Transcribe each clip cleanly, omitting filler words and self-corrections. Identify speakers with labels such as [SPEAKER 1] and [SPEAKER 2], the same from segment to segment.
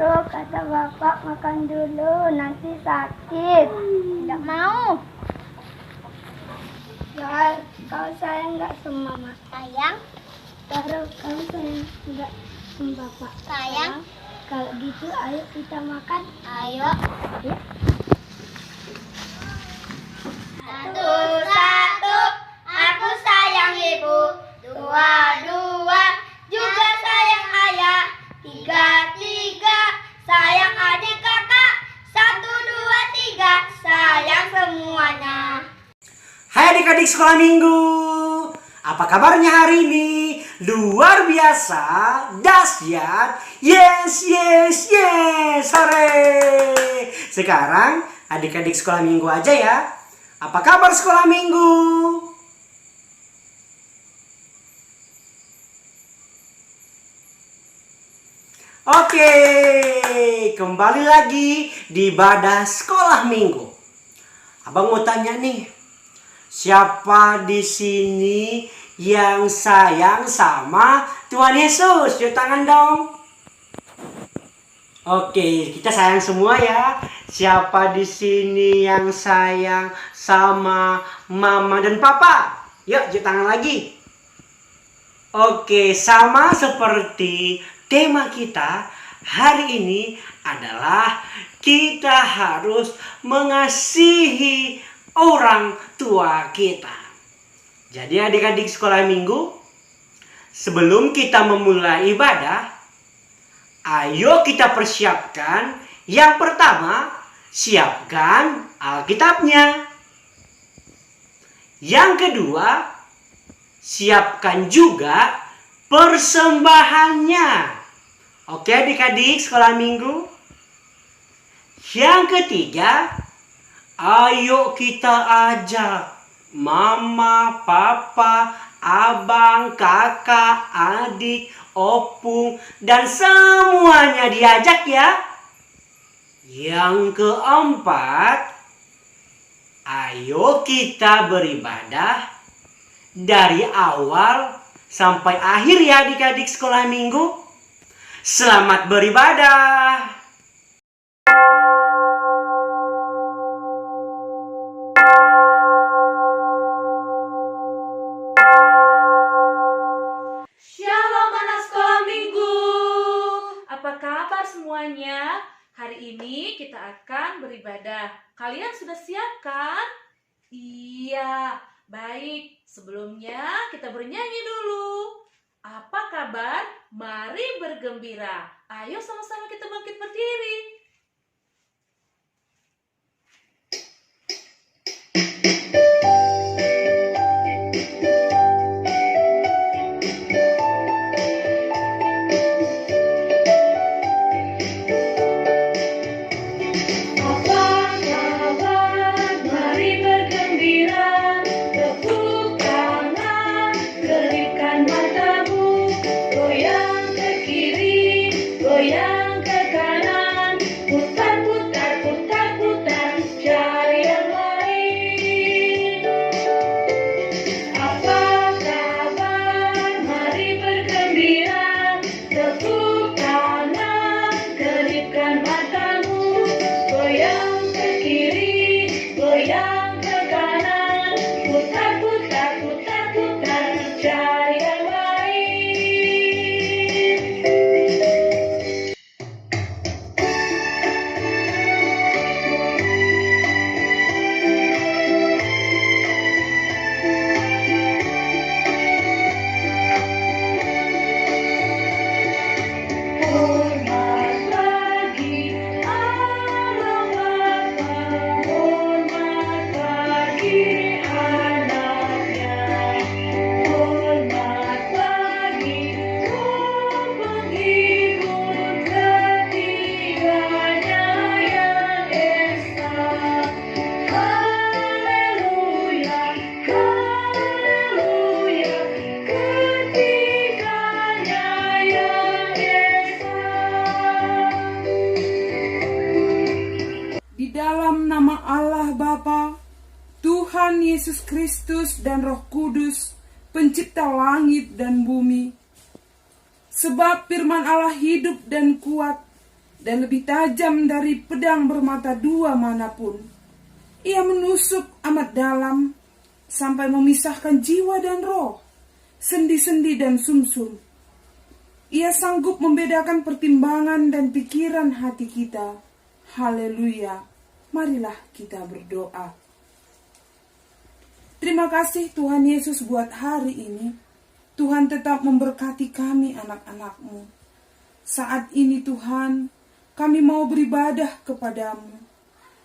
[SPEAKER 1] Ayo, kata bapak makan dulu, nanti sakit. Tidak mau. Ya, kau sayang nggak sama mama? Sayang. Taruh kau sayang nggak sama bapak? Sayang. Kalau gitu, ayo kita makan. Ayo. Ya. Satu, aku sayang ibu. Dua, juga sayang ayah. Tiga, sayang adik kakak. 1, 2, 3, sayang semuanya.
[SPEAKER 2] Hai adik-adik sekolah minggu, apa kabarnya hari ini? Luar biasa, dahsyat, yes, hore. Sekarang adik-adik sekolah minggu aja ya. Apa kabar sekolah minggu? Oke, kembali lagi di ibadah sekolah minggu. Abang mau tanya nih, siapa di sini yang sayang sama Tuhan Yesus? Yuk tangan dong. Oke, kita sayang semua ya. Siapa di sini yang sayang sama mama dan papa? Yuk, tangan lagi. Oke, sama seperti tema kita hari ini adalah kita harus mengasihi orang tua kita. Jadi adik-adik sekolah minggu, sebelum kita memulai ibadah, ayo kita persiapkan. Yang pertama, siapkan Alkitabnya. Yang kedua, siapkan juga persembahannya. Oke adik-adik sekolah minggu. Yang ketiga, ayo kita ajak mama, papa, abang, kakak, adik, opung, dan semuanya diajak ya. Yang keempat, ayo kita beribadah dari awal sampai akhir ya adik-adik sekolah minggu. Selamat beribadah.
[SPEAKER 3] Shalom anak sekolah minggu. Apa kabar semuanya? Hari ini kita akan beribadah. Kalian sudah siap kan? Iya, baik. Sebelumnya kita bernyanyi dulu. Apa kabar? Mari bergembira. Ayo sama-sama kita bangkit berdiri.
[SPEAKER 4] Goyang ke kanan, putar, putar, putar, putar, cari yang lain. Apa kabar? Mari bergembira, tepuk kanan, kedipkan matamu, goyang ke kiri, goyang ke kanan, putar, putar, putar, putar, cari yang lain.
[SPEAKER 5] Di dalam nama Allah Bapa, Tuhan Yesus Kristus dan Roh Kudus, pencipta langit dan bumi. Sebab firman Allah hidup dan kuat, dan lebih tajam dari pedang bermata dua manapun. Ia menusuk amat dalam sampai memisahkan jiwa dan roh, sendi-sendi dan sumsum. Ia sanggup membedakan pertimbangan dan pikiran hati kita. Haleluya. Marilah kita berdoa. Terima kasih Tuhan Yesus buat hari ini. Tuhan tetap memberkati kami anak-anak-Mu. Saat ini Tuhan, kami mau beribadah kepadamu.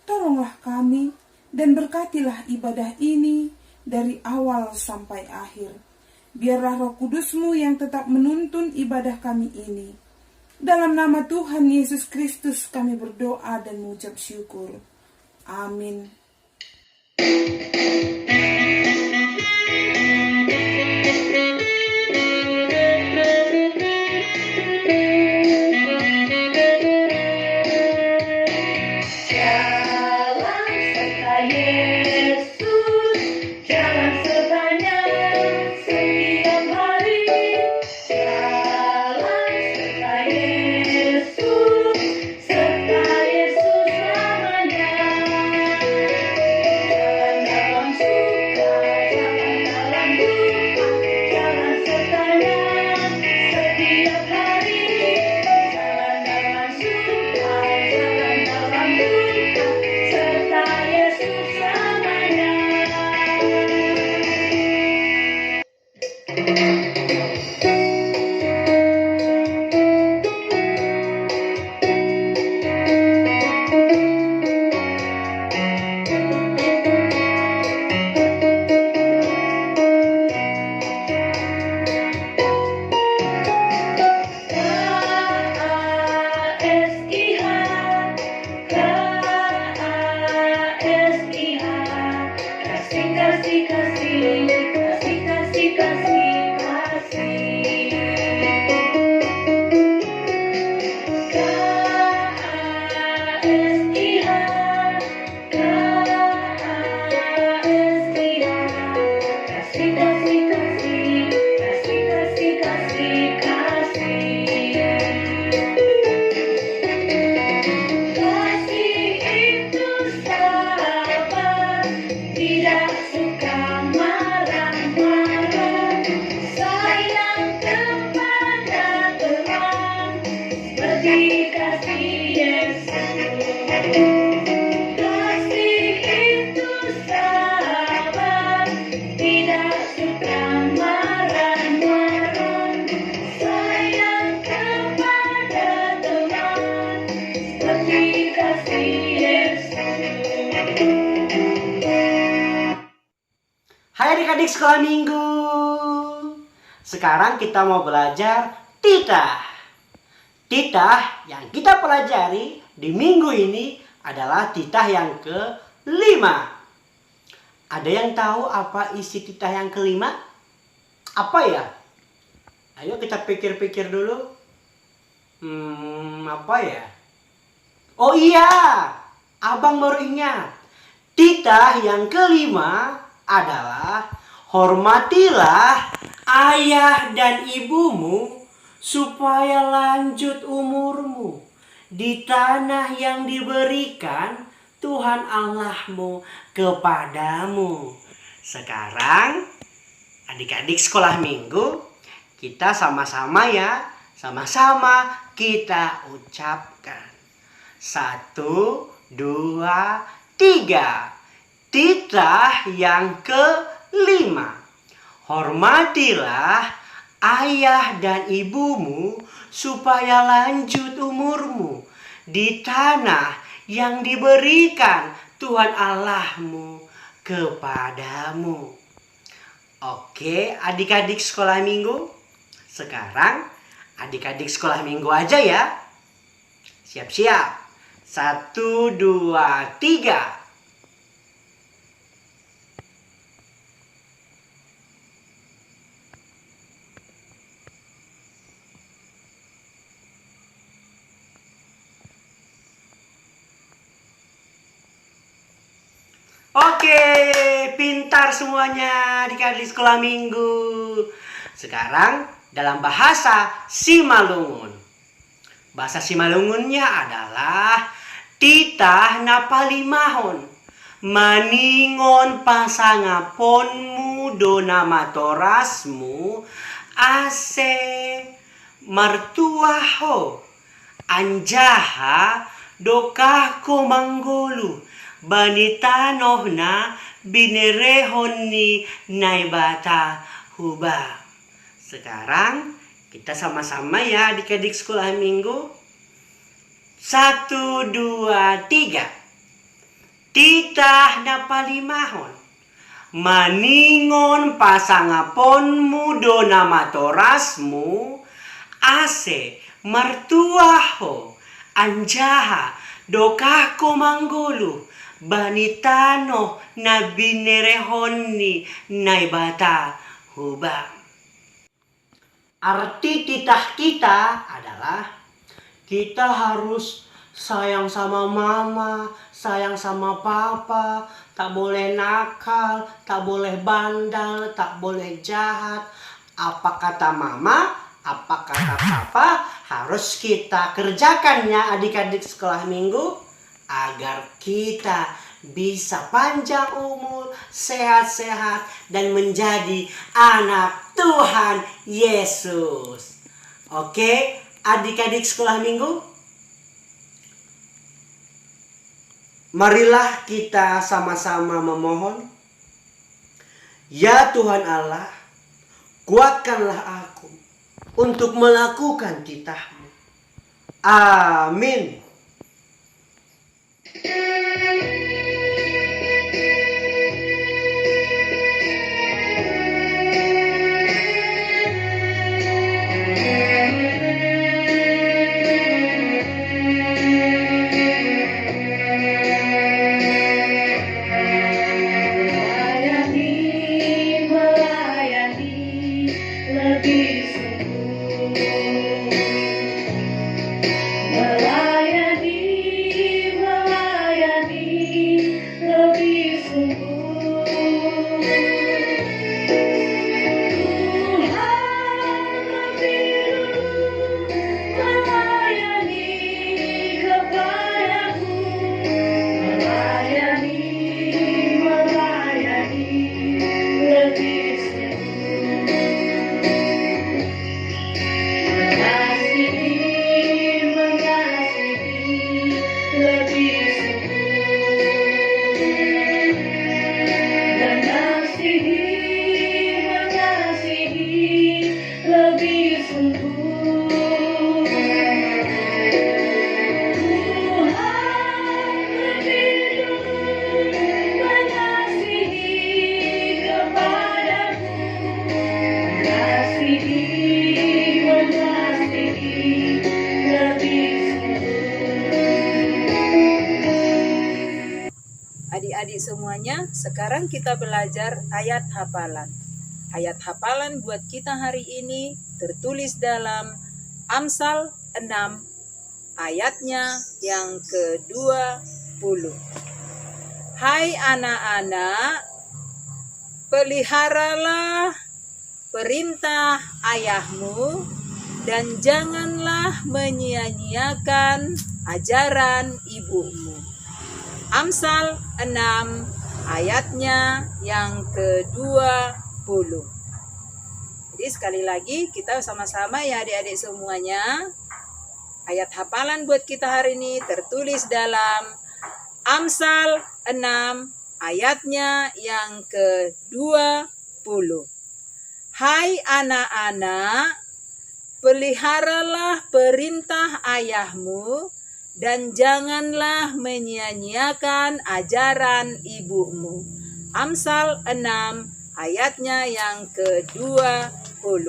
[SPEAKER 5] Tolonglah kami dan berkatilah ibadah ini dari awal sampai akhir. Biarlah Roh Kudus-Mu yang tetap menuntun ibadah kami ini. Dalam nama Tuhan Yesus Kristus kami berdoa dan mengucap syukur. Amin.
[SPEAKER 2] Hai adik-adik sekolah minggu. Sekarang kita mau belajar titah. Titah yang kita pelajari di minggu ini adalah titah yang ke-5. Ada yang tahu apa isi titah yang ke-5? Apa ya? Ayo kita pikir-pikir dulu. Apa ya? Oh iya, abang baru ingat. Titah yang ke-5 adalah hormatilah ayah dan ibumu supaya lanjut umurmu di tanah yang diberikan Tuhan Allahmu kepadamu. Sekarang adik-adik sekolah minggu, kita sama-sama ya, sama-sama kita ucapkan. 1, 2, 3. Titah yang ke-5. Hormatilah ayah dan ibumu supaya lanjut umurmu di tanah yang diberikan Tuhan Allahmu kepadamu. Oke, adik-adik sekolah minggu. Sekarang adik-adik sekolah minggu aja ya. Siap-siap. 1, 2, 3. Oke, pintar semuanya adik-adik sekolah minggu. Sekarang dalam bahasa Simalungun. Bahasa Simalungunnya adalah titah napalimahon. Maningon pasangaponmu dona matorasmu ase martuaho anjaha dokahko manggolu banitanohna binerehoni naibata huba. Sekarang kita sama-sama ya adik-adik sekolah minggu. 1, 2, 3. Titah napalimahon. Maningon pasangaponmu dona matorasmu ase martuaho anjaha dokahko manggulu banitano nabinerehoni naibata huba. Arti titah kita adalah kita harus sayang sama mama, sayang sama papa, tak boleh nakal, tak boleh bandel, tak boleh jahat. Apa kata mama, apa kata papa, harus kita kerjakannya adik-adik sekolah minggu agar kita bisa panjang umur, sehat-sehat, dan menjadi anak Tuhan Yesus. Oke, adik-adik sekolah minggu, marilah kita sama-sama memohon. Ya Tuhan Allah, kuatkanlah aku untuk melakukan titah-Mu. Amin.
[SPEAKER 6] Adik-adik semuanya, sekarang kita belajar ayat hafalan. Ayat hafalan buat kita hari ini tertulis dalam Amsal 6 ayatnya yang ke-20. Hai anak-anak, peliharalah perintah ayahmu dan janganlah menyia-nyiakan ajaran ibumu. Amsal 6 ayatnya yang ke-20. Jadi sekali lagi kita sama-sama ya adik-adik semuanya. Ayat hafalan buat kita hari ini tertulis dalam Amsal 6 ayatnya yang ke-20. Hai anak-anak, peliharalah perintah ayahmu dan janganlah menyia-nyiakan ajaran ibumu. Amsal 6 ayatnya yang ke-20.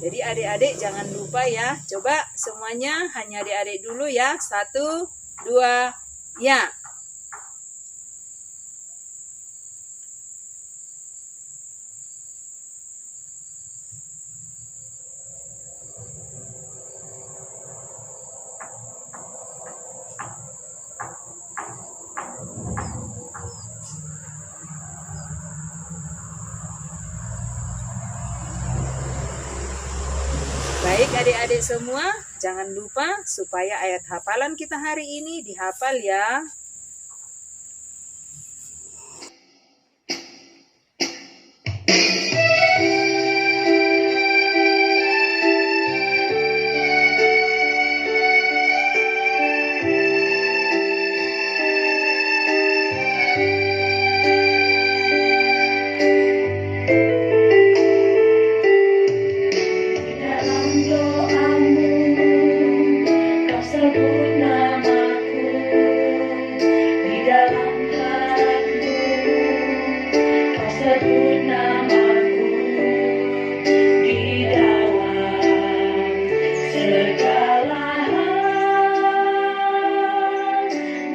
[SPEAKER 6] Jadi adik-adik jangan lupa ya. Coba semuanya hanya adik-adik dulu ya. 1, 2, ya. Baik adik-adik semua, Jangan lupa supaya ayat hafalan kita hari ini dihafal ya.
[SPEAKER 4] Dalam doamu kau sebut namaku, di dalam hatimu kau sebut namaku, di dalam segala hal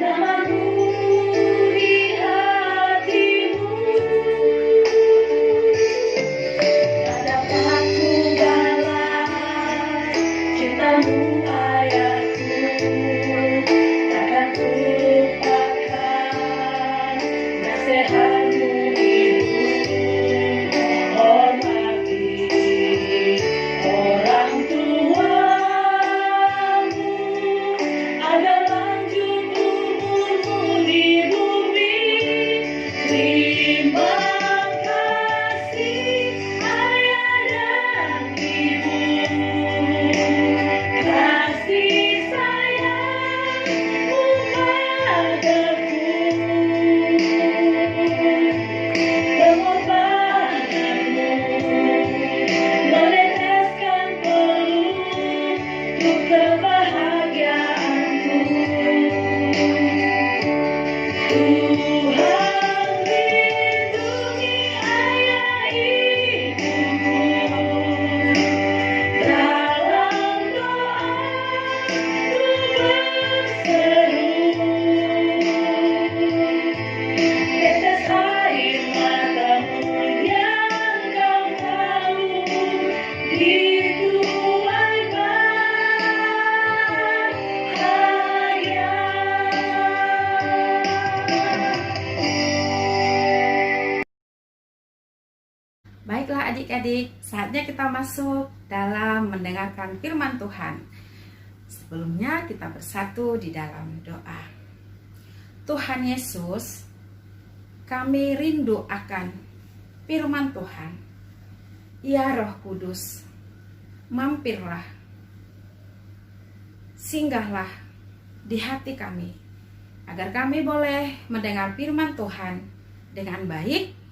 [SPEAKER 4] namamu di hatimu. Tak dapat ku balas cintamu ayahku, takkan ku lupakan nasihatmu ibu. Hormati orang tuamu agar lanjut umurmu di bumi. Terima kasih ayah dan ibu, kasih sayangmu padaku, pengorbananmu meneteskan peluk untuk kebahagiaanku. Tuhan lindungi ayah ibuku, dalam doaku berseru. Tetes air matamu yang kau tahu dituai bahaya.
[SPEAKER 7] Baiklah adik-adik, saatnya kita masuk dalam mendengarkan firman Tuhan. Sebelumnya kita bersatu di dalam doa. Tuhan Yesus, kami rindu akan firman Tuhan. Ya Roh Kudus, mampirlah, singgahlah di hati kami, agar kami boleh mendengar firman Tuhan dengan baik,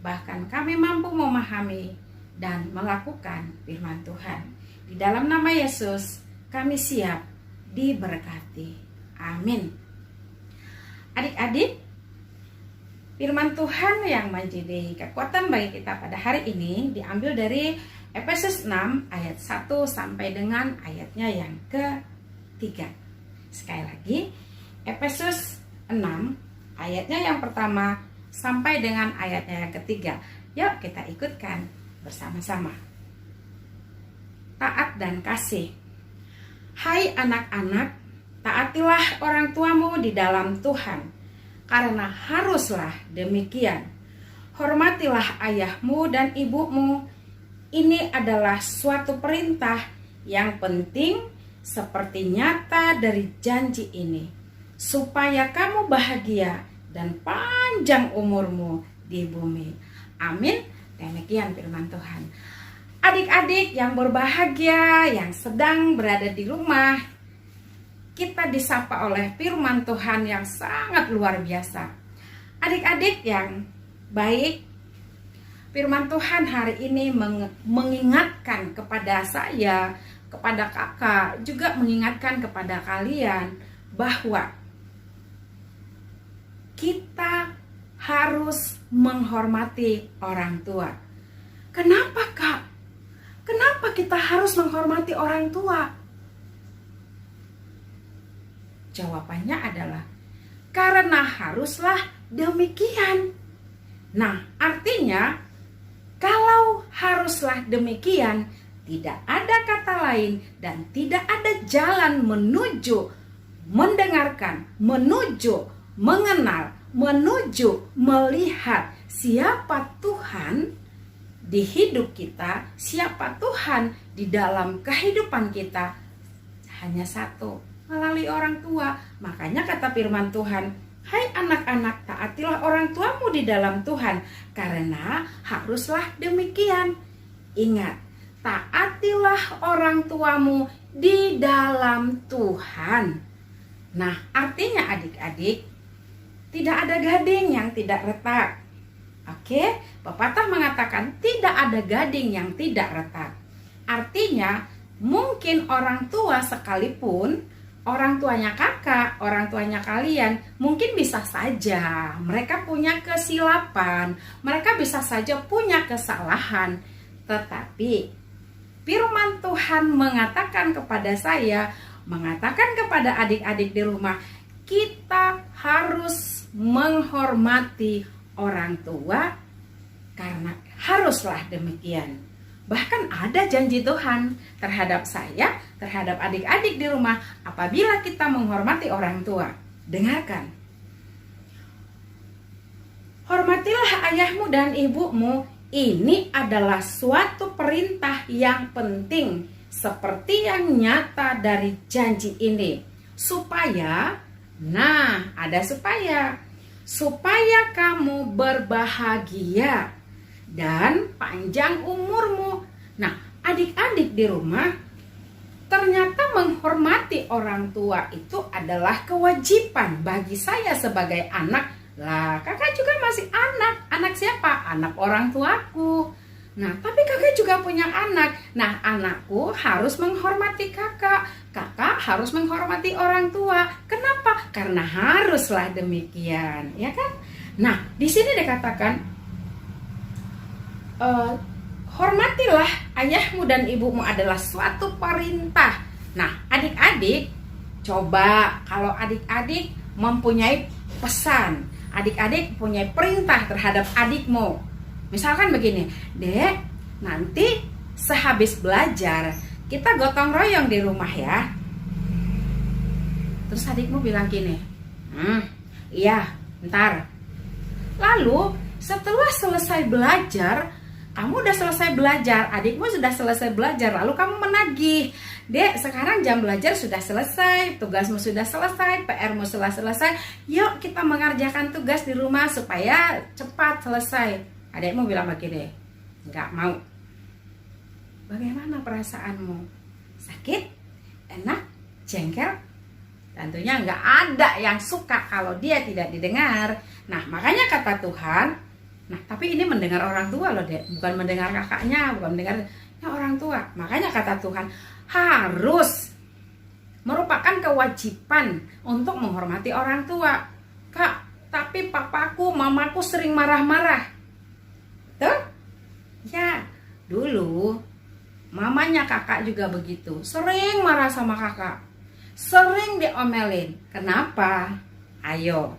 [SPEAKER 7] bahkan kami mampu memahami dan melakukan firman Tuhan. Di dalam nama Yesus, kami siap diberkati. Amin. Adik-adik, firman Tuhan yang menjadi kekuatan bagi kita pada hari ini diambil dari Efesus 6 ayat 1 sampai dengan ayatnya yang ke-3. Sekali lagi, Efesus 6 ayatnya yang pertama sampai dengan ayatnya yang ketiga. Yuk kita ikutkan bersama-sama. Taat dan kasih. Hai anak-anak, taatilah orang tuamu di dalam Tuhan, karena haruslah demikian. Hormatilah ayahmu dan ibumu. Ini adalah suatu perintah yang penting seperti nyata dari janji ini, supaya kamu bahagia dan panjang umurmu di bumi. Amin. Demikian firman Tuhan. Adik-adik yang berbahagia, yang sedang berada di rumah, kita disapa oleh firman Tuhan yang sangat luar biasa. Adik-adik yang baik, firman Tuhan hari ini mengingatkan kepada saya, kepada kakak, juga mengingatkan kepada kalian bahwa kita harus menghormati orang tua. Kenapa, Kak? Kenapa kita harus menghormati orang tua? Jawabannya adalah karena haruslah demikian. Nah, artinya kalau haruslah demikian, tidak ada kata lain dan tidak ada jalan menuju mendengarkan, menuju mengenal, menuju melihat siapa Tuhan di hidup kita, siapa Tuhan di dalam kehidupan kita, hanya satu, melalui orang tua. Makanya kata firman Tuhan, hai anak-anak, taatilah orang tuamu di dalam Tuhan, karena haruslah demikian. Ingat, taatilah orang tuamu di dalam Tuhan. Nah, artinya adik-adik, tidak ada gading yang tidak retak. Oke, pepatah mengatakan tidak ada gading yang tidak retak. Artinya, mungkin orang tua sekalipun, orang tuanya kakak, orang tuanya kalian, mungkin bisa saja mereka punya kesilapan, mereka bisa saja punya kesalahan. Tetapi firman Tuhan mengatakan kepada saya, mengatakan kepada adik-adik di rumah, kita harus menghormati orang tua karena haruslah demikian. Bahkan ada janji Tuhan terhadap saya, terhadap adik-adik di rumah, apabila kita menghormati orang tua. Dengarkan. Hormatilah ayahmu dan ibumu. Ini adalah suatu perintah yang penting, seperti yang nyata dari janji ini. Supaya, ada supaya kamu berbahagia dan panjang umurmu. Nah, adik-adik di rumah, ternyata menghormati orang tua itu adalah kewajiban bagi saya sebagai anak. Lah, kakak juga masih anak. Anak siapa? Anak orang tuaku. Nah, tapi kakak juga punya anak. Nah, anakku harus menghormati kakak. Kakak harus menghormati orang tua. Kenapa? Karena haruslah demikian, ya kan? Nah, di sini dikatakan, hormatilah ayahmu dan ibumu adalah suatu perintah. Nah, adik-adik, coba kalau adik-adik mempunyai pesan, adik-adik punya perintah terhadap adikmu. Misalkan begini, Dek, nanti sehabis belajar kita gotong royong di rumah ya. Terus adikmu bilang gini, iya, ntar. Lalu setelah selesai belajar, kamu udah selesai belajar, adikmu sudah selesai belajar, lalu kamu menagih, Dek, sekarang jam belajar sudah selesai, tugasmu sudah selesai, PR-mu sudah selesai, yuk kita mengerjakan tugas di rumah supaya cepat selesai. Adikmu bilang begini, nggak mau. Bagaimana perasaanmu? Sakit? Enak? Jengkel? Tentunya nggak ada yang suka kalau dia tidak didengar. Nah, makanya kata Tuhan, nah tapi ini mendengar orang tua loh, Dek, bukan mendengar kakaknya, bukan mendengar orang tua. Makanya kata Tuhan, harus merupakan kewajiban untuk menghormati orang tua. Kak, tapi papaku, mamaku sering marah-marah. Tuh? Ya, dulu mamanya kakak juga begitu, sering marah sama kakak, sering diomelin. Kenapa? Ayo,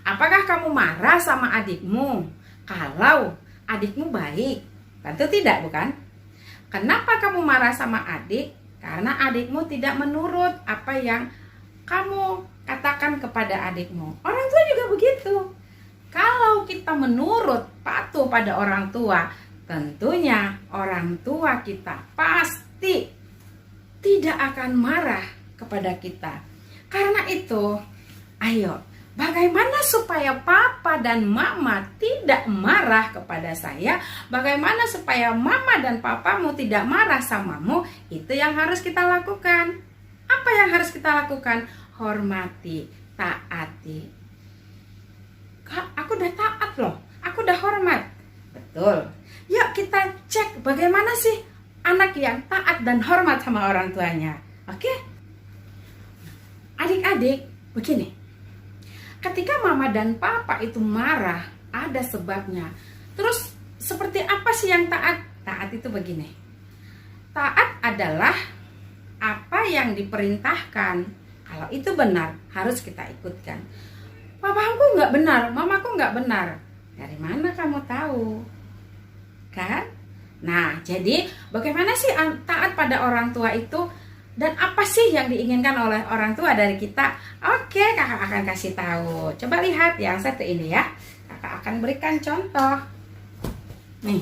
[SPEAKER 7] apakah kamu marah sama adikmu kalau adikmu baik? Tentu tidak, bukan? Kenapa kamu marah sama adik? Karena adikmu tidak menurut apa yang kamu katakan kepada adikmu. Orang tua juga begitu. Kalau kita menurut, patuh pada orang tua, tentunya orang tua kita pasti tidak akan marah kepada kita. Karena itu, ayo, bagaimana supaya papa dan mama tidak marah kepada saya? Bagaimana supaya mama dan papamu tidak marah samamu? Itu yang harus kita lakukan. Apa yang harus kita lakukan? Hormati, taati. Kak, aku udah taat loh. Aku udah hormat. Betul. Yuk kita cek bagaimana sih anak yang taat dan hormat sama orang tuanya. Oke? Adik-adik, begini. Ketika mama dan papa itu marah, ada sebabnya. Terus seperti apa sih yang taat? Taat itu begini. Taat adalah apa yang diperintahkan. Kalau itu benar, harus kita ikutkan. Papaku nggak benar, mamaku nggak benar. Dari mana kamu tahu? Kan? Nah, jadi bagaimana sih taat pada orang tua itu? Dan apa sih yang diinginkan oleh orang tua dari kita? Oke, kakak akan kasih tahu. Coba lihat yang satu ini ya. Kakak akan berikan contoh. Nih.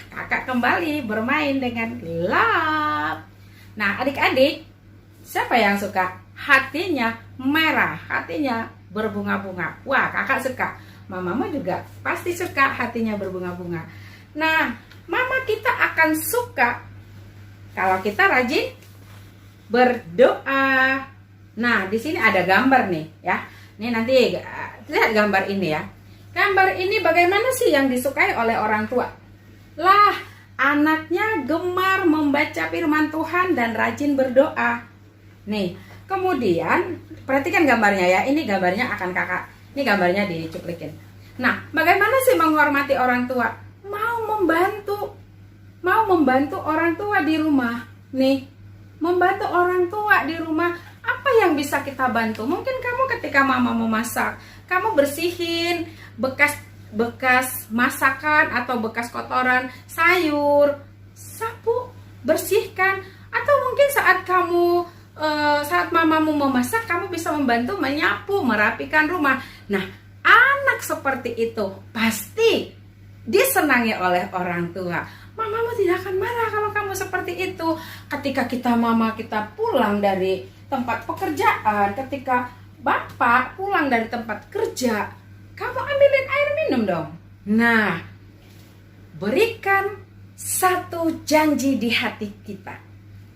[SPEAKER 7] Kakak kembali bermain dengan love. Nah, adik-adik, siapa yang suka hatinya merah, hatinya berbunga-bunga? Wah, kakak suka. Mama juga pasti suka hatinya berbunga-bunga. Nah, mama kita akan suka kalau kita rajin berdoa. Nah, di sini ada gambar nih ya. Ini nanti lihat gambar ini ya. Gambar ini bagaimana sih yang disukai oleh orang tua? Lah, anaknya gemar membaca firman Tuhan dan rajin berdoa. Nih, kemudian perhatikan gambarnya ya. Ini gambarnya akan kakak. Ini gambarnya dicuplikin. Nah, bagaimana sih menghormati orang tua? Mau membantu orang tua di rumah. Nih, membantu orang tua di rumah. Apa yang bisa kita bantu? Mungkin kamu ketika mama mau masak, kamu bersihin bekas masakan atau bekas kotoran sayur, sapu, bersihkan. Atau mungkin saat mamamu memasak, kamu bisa membantu menyapu, merapikan rumah. Nah, anak seperti itu pasti disenangi oleh orang tua. Mamamu tidak akan marah kalau kamu seperti itu. Ketika mama kita pulang dari tempat pekerjaan, ketika bapak pulang dari tempat kerja, kamu ambilin air minum dong. Nah, berikan satu janji di hati kita.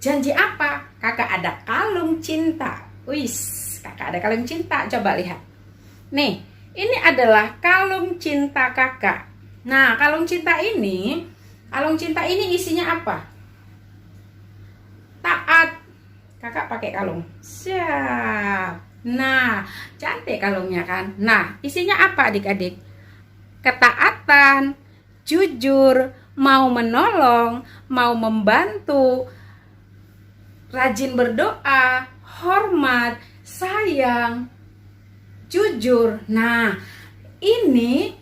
[SPEAKER 7] Janji apa? Kakak ada kalung cinta. Wis, kakak ada kalung cinta. Coba lihat. Nih, ini adalah kalung cinta kakak. Nah, kalung cinta ini isinya apa? Taat. Kakak pakai kalung. Siap. Nah, cantik kalungnya kan? Nah, isinya apa adik-adik? Ketaatan, jujur, mau menolong, mau membantu, rajin berdoa, hormat, sayang, jujur. Nah, ini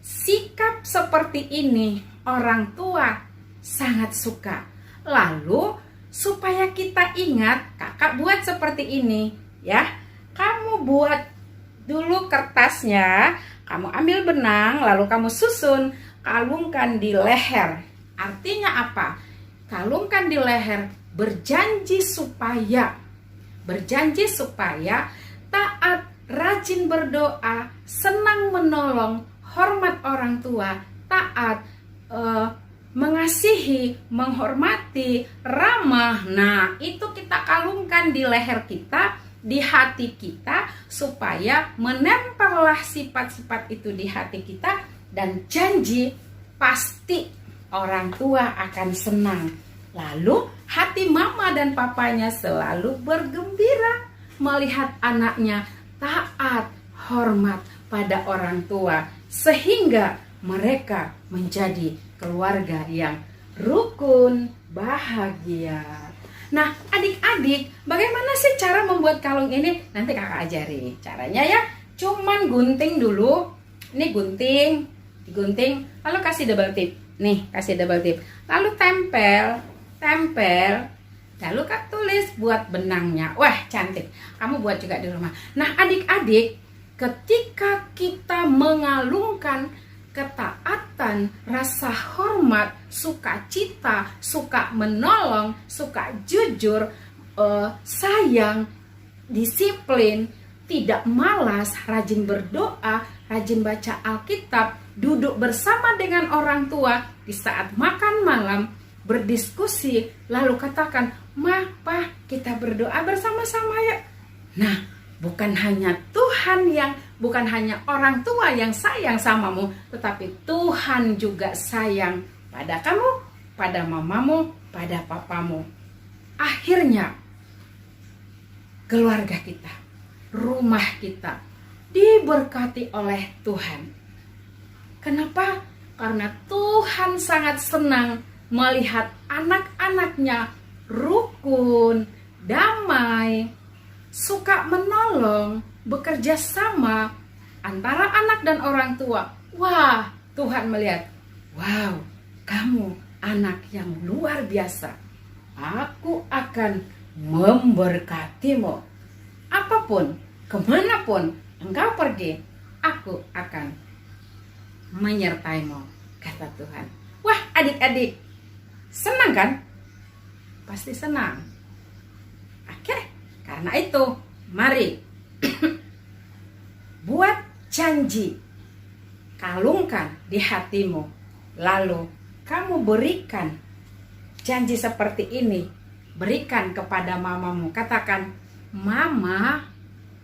[SPEAKER 7] sikap seperti ini orang tua sangat suka. Lalu supaya kita ingat, kakak buat seperti ini ya. Kamu buat dulu kertasnya, kamu ambil benang, lalu kamu susun, kalungkan di leher. Artinya apa? Kalungkan di leher, berjanji supaya taat, rajin berdoa, senang menolong, hormat orang tua, taat, mengasihi, menghormati, ramah. Nah, itu kita kalungkan di leher kita, di hati kita, supaya menempellah sifat-sifat itu di hati kita, dan janji pasti orang tua akan senang. Lalu hati mama dan papanya selalu bergembira melihat anaknya taat, hormat pada orang tua, sehingga mereka menjadi keluarga yang rukun, bahagia. Nah, adik-adik, bagaimana sih cara membuat kalung ini? Nanti kakak ajari caranya ya. Cuman gunting dulu. Ini digunting, lalu kasih double tip. Nih, kasih double tip. Lalu tempel. Lalu kak tulis buat benangnya. Wah, cantik. Kamu buat juga di rumah. Nah, adik-adik, ketika kita mengalungkan ketaatan, rasa hormat, sukacita, suka menolong, suka jujur, sayang, disiplin, tidak malas, rajin berdoa, rajin baca Alkitab, duduk bersama dengan orang tua di saat makan malam, berdiskusi, lalu katakan, "Ma, Pa, kita berdoa bersama-sama ya." Nah, bukan hanya orang tua yang sayang samamu, tetapi Tuhan juga sayang pada kamu, pada mamamu, pada papamu. Akhirnya, keluarga kita, rumah kita diberkati oleh Tuhan. Kenapa? Karena Tuhan sangat senang melihat anak-anaknya rukun, damai, suka menolong, bekerja sama antara anak dan orang tua. Wah, Tuhan melihat, wow, kamu anak yang luar biasa. Aku akan memberkatimu. Apapun, kemanapun engkau pergi, aku akan menyertaimu, kata Tuhan. Wah, adik-adik, senang kan? pasti senang. Oke, karena itu mari buat janji, kalungkan di hatimu, lalu kamu berikan janji seperti ini, berikan kepada mamamu. Katakan, "Mama,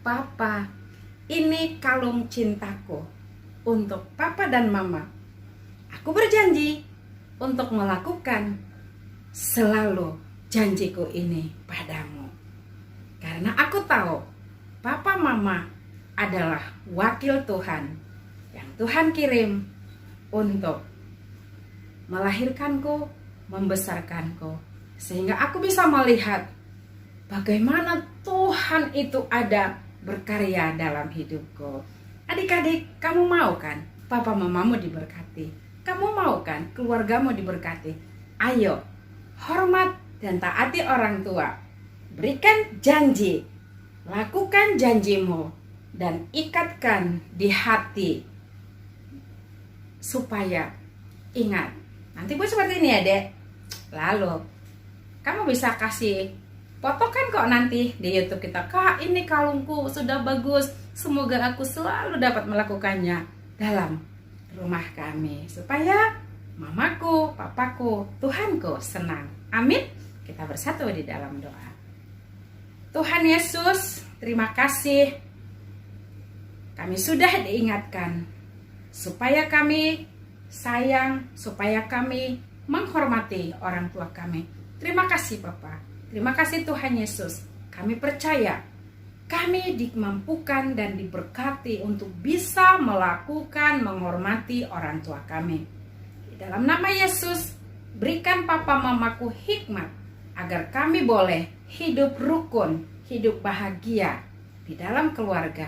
[SPEAKER 7] Papa, ini kalung cintaku untuk Papa dan Mama. Aku berjanji untuk melakukan selalu janjiku ini padamu. Karena aku tahu Papa Mama adalah wakil Tuhan yang Tuhan kirim untuk melahirkanku, membesarkanku, sehingga aku bisa melihat bagaimana Tuhan itu ada berkarya dalam hidupku." Adik-adik, kamu mau kan papa mamamu diberkati? Kamu mau kan keluargamu diberkati? Ayo, hormat dan taati orang tua. Berikan janji, lakukan janjimu, dan ikatkan di hati. Supaya ingat, nanti gue seperti ini ya dek. Lalu, kamu bisa kasih foto kan kok nanti di YouTube kita. "Kak, ini kalungku sudah bagus. Semoga aku selalu dapat melakukannya dalam rumah kami. Supaya mamaku, papaku, Tuhanku senang." Amin. Kita bersatu di dalam doa. Tuhan Yesus, terima kasih. Kami sudah diingatkan supaya kami sayang, supaya kami menghormati orang tua kami. Terima kasih Papa. Terima kasih Tuhan Yesus. Kami percaya kami dimampukan dan diberkati untuk bisa melakukan, menghormati orang tua kami. Di dalam nama Yesus, berikan papa mamaku hikmat agar kami boleh hidup rukun, hidup bahagia di dalam keluarga.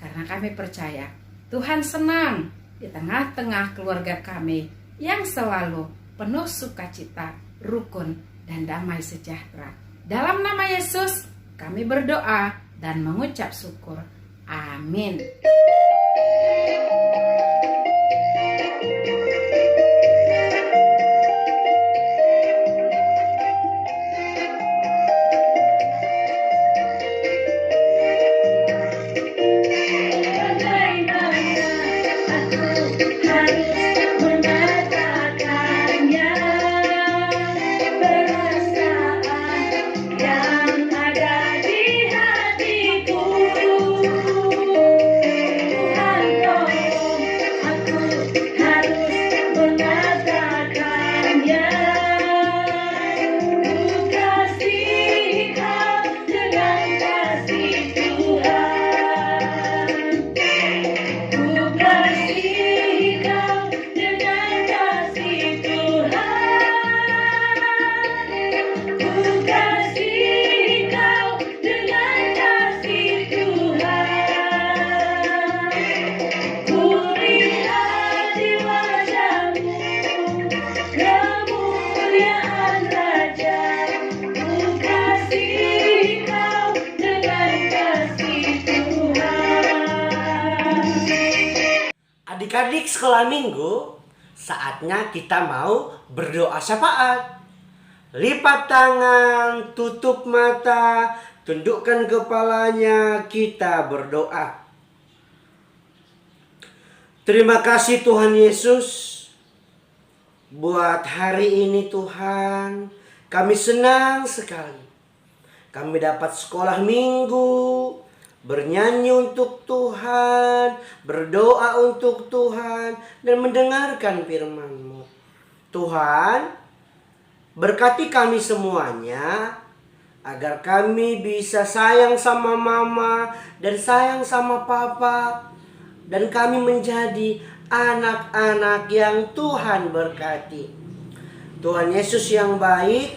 [SPEAKER 7] Karena kami percaya Tuhan senang di tengah-tengah keluarga kami yang selalu penuh sukacita, rukun, dan damai sejahtera. Dalam nama Yesus, kami berdoa dan mengucap syukur. Amin.
[SPEAKER 2] Adik-adik sekolah minggu, saatnya kita mau berdoa syafaat. Lipat tangan, tutup mata, tundukkan kepalanya, kita berdoa. Terima kasih Tuhan Yesus, buat hari ini Tuhan, kami senang sekali. Kami dapat sekolah minggu, bernyanyi untuk Tuhan, berdoa untuk Tuhan, dan mendengarkan firman-Mu. Tuhan, berkati kami semuanya, agar kami bisa sayang sama mama dan sayang sama papa, dan kami menjadi anak-anak yang Tuhan berkati. Tuhan Yesus yang baik,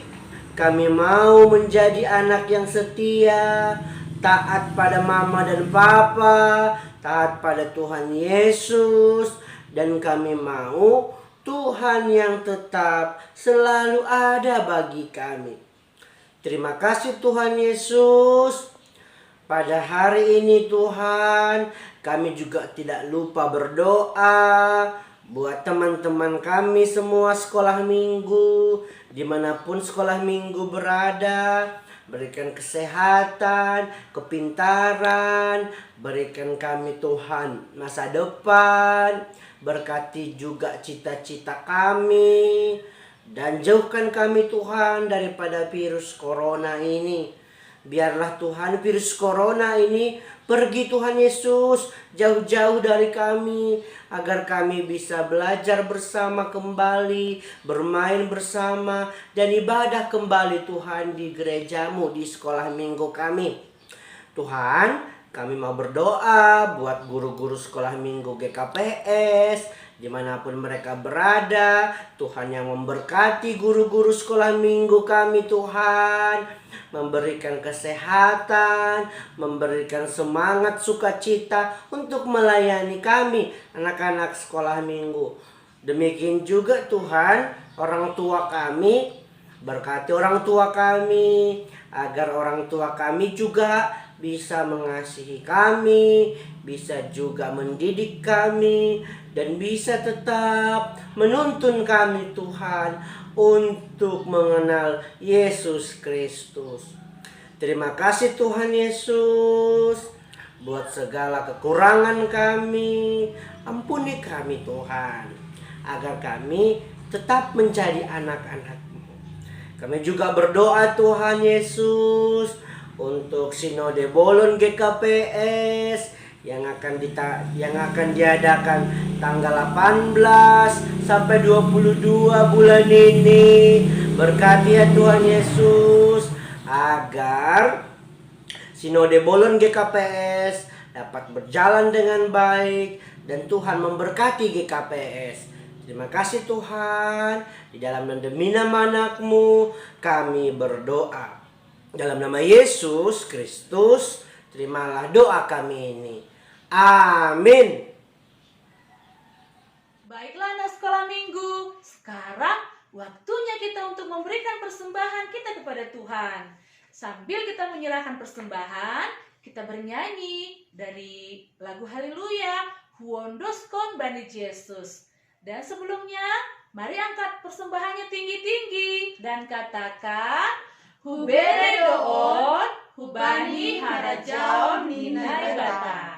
[SPEAKER 2] kami mau menjadi anak yang setia, taat pada mama dan papa, taat pada Tuhan Yesus, dan kami mau Tuhan yang tetap selalu ada bagi kami. Terima kasih Tuhan Yesus. Pada hari ini Tuhan, kami juga tidak lupa berdoa, buat teman-teman kami semua sekolah minggu, dimanapun sekolah minggu berada. Berikan kesehatan, kepintaran, berikan kami Tuhan masa depan. Berkati juga cita-cita kami. Dan jauhkan kami Tuhan daripada virus corona ini. Biarlah Tuhan virus corona ini pergi Tuhan Yesus jauh-jauh dari kami. Agar kami bisa belajar bersama kembali, bermain bersama, dan ibadah kembali Tuhan di gerejamu, di sekolah minggu kami. Tuhan, kami mau berdoa buat guru-guru sekolah minggu GKPS, dimanapun mereka berada. Tuhan yang memberkati guru-guru sekolah minggu kami Tuhan. Memberikan kesehatan, memberikan semangat sukacita untuk melayani kami anak-anak sekolah minggu. Demikian juga Tuhan orang tua kami, berkati orang tua kami agar orang tua kami juga bisa mengasihi kami, bisa juga mendidik kami, dan bisa tetap menuntun kami Tuhan untuk mengenal Yesus Kristus. Terima kasih Tuhan Yesus buat segala kekurangan kami. Ampuni kami Tuhan, agar kami tetap menjadi anak-anak-Mu. Kami juga berdoa Tuhan Yesus untuk Sinode Bolon GKPS yang akan diadakan tanggal 18 sampai 22 bulan ini. Berkati ya Tuhan Yesus agar Sinode Bolon GKPS dapat berjalan dengan baik dan Tuhan memberkati GKPS. Terima kasih Tuhan. Di dalam dan demi nama anak-Mu kami berdoa. Dalam nama Yesus Kristus, terimalah doa kami ini. Amin.
[SPEAKER 3] Baiklah anak sekolah minggu, sekarang waktunya kita untuk memberikan persembahan kita kepada Tuhan. Sambil kita menyerahkan persembahan, kita bernyanyi dari lagu Haleluya, Huondoskon Bani Yesus. Dan sebelumnya, mari angkat persembahannya tinggi-tinggi dan katakan, Huberedoon, Hubani Harajaon Ninai Bata.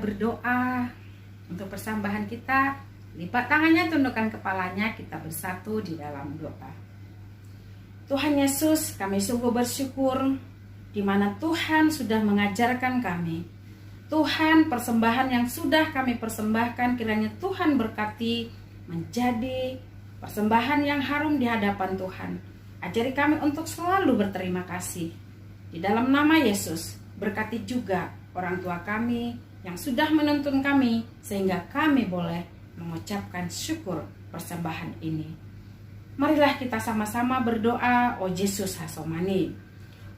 [SPEAKER 7] berdoa untuk persembahan kita. Lipat tangannya, tundukkan kepalanya, kita bersatu di dalam doa. Tuhan Yesus, kami sungguh bersyukur di mana Tuhan sudah mengajarkan kami. Tuhan, persembahan yang sudah kami persembahkan kiranya Tuhan berkati menjadi persembahan yang harum di hadapan Tuhan. Ajari kami untuk selalu berterima kasih. Di dalam nama Yesus, berkati juga orang tua kami yang sudah menuntun kami sehingga kami boleh mengucapkan syukur persembahan ini. Marilah kita sama-sama berdoa. O Yesus Hasomani,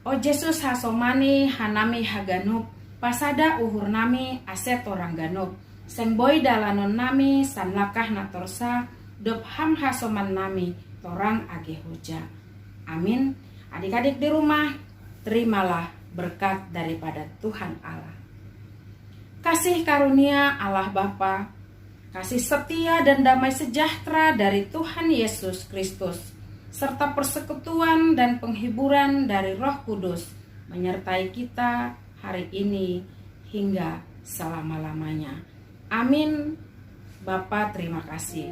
[SPEAKER 7] O Yesus Hasomani, Hanami Haganup, Pasada uhur nami aset orang ganup, Sengboy dalanon nami sanlakah natorsa, Dop ham hasoman nami torang age hoja. Amin. Adik-adik di rumah, terimalah berkat daripada Tuhan Allah. Kasih karunia Allah Bapa, kasih setia dan damai sejahtera dari Tuhan Yesus Kristus, serta persekutuan dan penghiburan dari Roh Kudus menyertai kita hari ini hingga selama-lamanya. Amin. Bapa, terima kasih.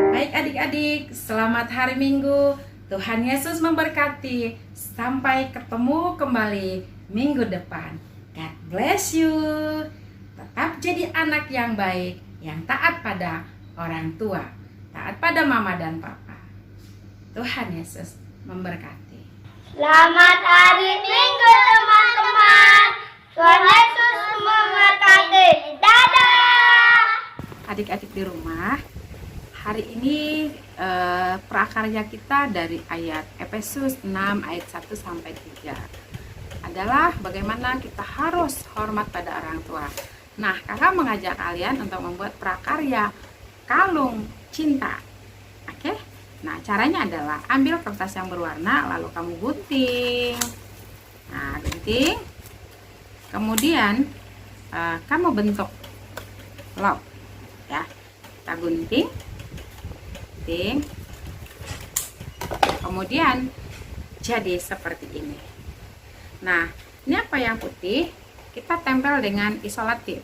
[SPEAKER 7] Baik adik-adik, selamat hari Minggu. Tuhan Yesus memberkati. Sampai ketemu kembali minggu depan. God bless you. Tetap jadi anak yang baik, yang taat pada orang tua, taat pada mama dan papa. Tuhan Yesus memberkati.
[SPEAKER 1] Selamat hari Minggu teman-teman. Tuhan Yesus memberkati. Dadah.
[SPEAKER 7] Adik-adik di rumah, hari ini prakarya kita dari ayat Efesus 6 ayat 1 sampai 3 adalah bagaimana kita harus hormat pada orang tua. Nah, kakak mengajak kalian untuk membuat prakarya kalung cinta. Oke? Nah, caranya adalah ambil kertas yang berwarna lalu kamu gunting. Nah, gunting. Kemudian kamu bentuk log. Ya. Kita gunting. Kemudian jadi seperti ini. Nah, ini apa yang putih kita tempel dengan isolatif.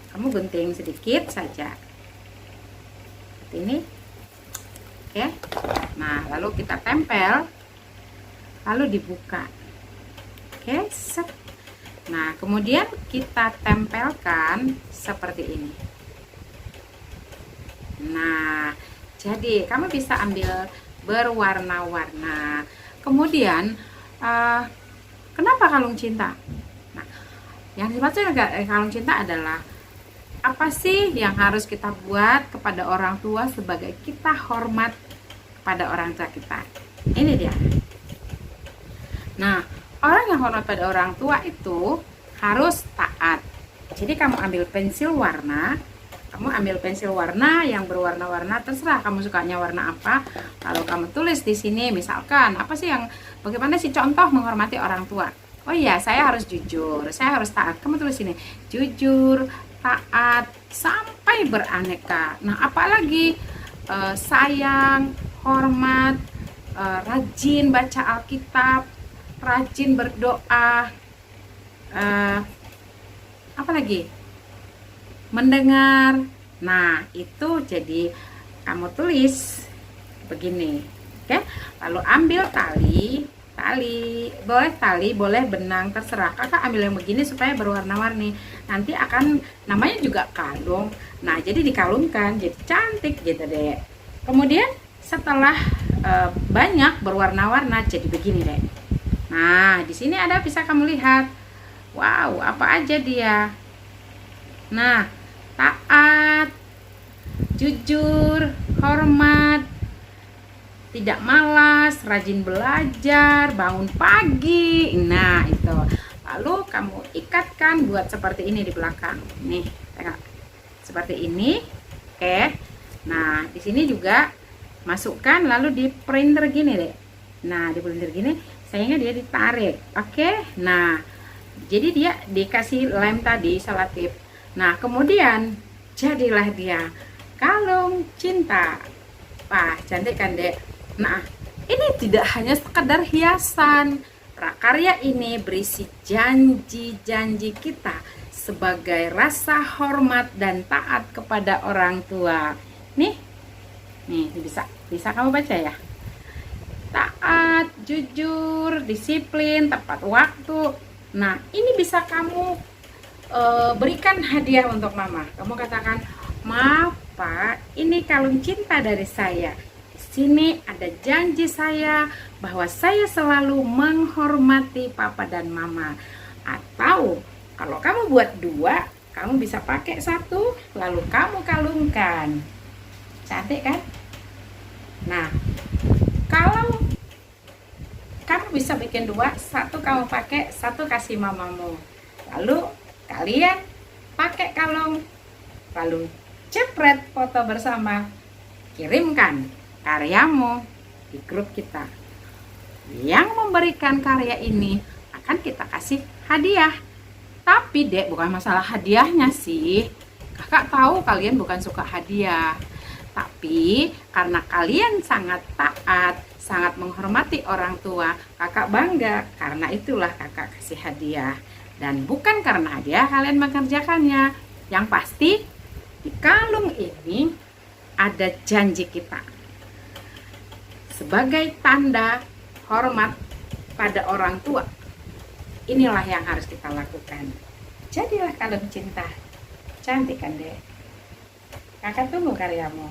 [SPEAKER 7] Kamu gunting sedikit saja seperti ini. Oke. Nah, lalu kita tempel, lalu dibuka. Oke, set. Nah, kemudian kita tempelkan seperti ini. Nah, jadi kamu bisa ambil berwarna-warna. Kemudian kenapa kalung cinta? Nah, yang dimaksud kalung cinta adalah apa sih yang harus kita buat kepada orang tua sebagai kita hormat kepada orang tua kita? Ini dia. Nah, orang yang hormat pada orang tua itu harus taat. Jadi kamu ambil pensil warna. Kamu ambil pensil warna yang berwarna-warna, terserah kamu sukanya warna apa. Lalu kamu tulis di sini, misalkan apa sih yang, bagaimana sih contoh menghormati orang tua? Oh iya, saya harus jujur, saya harus taat. Kamu tulis sini, jujur, taat, sampai beraneka. Nah, apalagi sayang, hormat, rajin baca Alkitab, rajin berdoa, apa lagi? Mendengar. Nah, itu jadi kamu tulis begini. Oke? Lalu ambil tali, boleh benang, terserah. Kakak ambil yang begini supaya berwarna-warni. Nanti akan namanya juga kalung. Nah, jadi dikalungkan jadi cantik gitu deh. Kemudian setelah banyak berwarna-warna jadi begini deh. Nah, di sini ada, bisa kamu lihat. Wow, apa aja dia. Nah, taat, jujur, hormat, tidak malas, rajin belajar, bangun pagi. Nah, itu. Lalu kamu ikatkan buat seperti ini di belakang. Nih, tengok. Seperti ini. Oke. Nah, di sini juga masukkan lalu di printer gini deh. Nah, di printer gini sayangnya dia ditarik. Oke. Nah, jadi dia dikasih lem tadi selotip. Nah, kemudian jadilah dia kalung cinta. Wah, cantik kan, Dek? Nah, ini tidak hanya sekedar hiasan. Prakarya ini berisi janji-janji kita sebagai rasa hormat dan taat kepada orang tua. Nih bisa kamu baca ya. Taat, jujur, disiplin, tepat waktu. Nah, ini bisa kamu berikan hadiah untuk mama. Kamu katakan, "Maaf Pak, ini kalung cinta dari saya. sini ada janji saya bahwa saya selalu menghormati papa dan mama. Atau kalau kamu buat 2, kamu bisa pakai 1 lalu kamu kalungkan. Cantik kan? Nah, kalau kamu bisa bikin 2, 1 kamu pakai, 1 kasih mamamu. Lalu kalian pakai kalung, lalu jepret foto bersama, kirimkan karyamu di grup kita. Yang memberikan karya ini akan kita kasih hadiah. Tapi Dek, bukan masalah hadiahnya sih. Kakak tahu kalian bukan suka hadiah. Tapi karena kalian sangat taat, sangat menghormati orang tua, kakak bangga. Karena itulah kakak kasih hadiah. Dan bukan karena hadiah kalian mengerjakannya. Yang pasti di kalung ini ada janji kita. Sebagai tanda hormat pada orang tua, inilah yang harus kita lakukan. Jadilah kalung cinta. Cantik kan Dek? Kakak tunggu karyamu.